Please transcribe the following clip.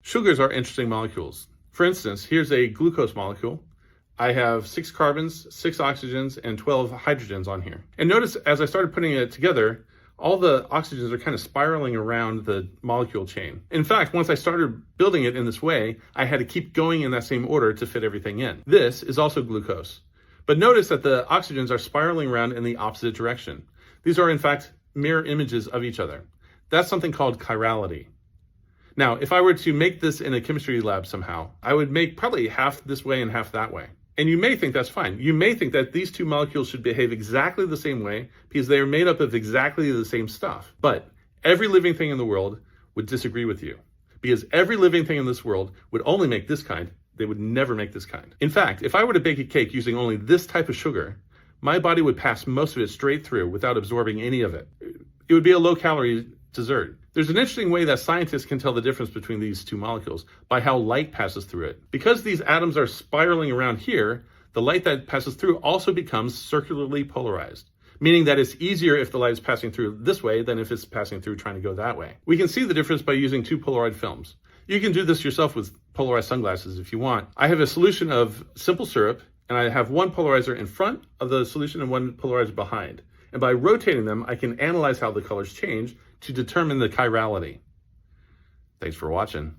Sugars are interesting molecules. For instance, here's a glucose molecule. I have 6 carbons, 6 oxygens, and 12 hydrogens on here. And notice as I started putting it together, all the oxygens are kind of spiraling around the molecule chain. In fact, once I started building it in this way, I had to keep going in that same order to fit everything in. This is also glucose. But notice that the oxygens are spiraling around in the opposite direction. These are in fact mirror images of each other. That's something called chirality. Now, if I were to make this in a chemistry lab somehow, I would make probably half this way and half that way. And you may think that's fine. You may think that these two molecules should behave exactly the same way because they are made up of exactly the same stuff. But every living thing in the world would disagree with you because every living thing in this world would only make this kind. They would never make this kind. In fact, if I were to bake a cake using only this type of sugar, my body would pass most of it straight through without absorbing any of it. It would be a low-calorie dessert. There's an interesting way that scientists can tell the difference between these two molecules by how light passes through it. Because these atoms are spiraling around here, the light that passes through also becomes circularly polarized, meaning that it's easier if the light is passing through this way than if it's passing through trying to go that way. We can see the difference by using 2 Polaroid films. You can do this yourself with polarized sunglasses if you want. I have a solution of simple syrup, and I have 1 polarizer in front of the solution and 1 polarizer behind. And by rotating them, I can analyze how the colors change to determine the chirality. Thanks for watching.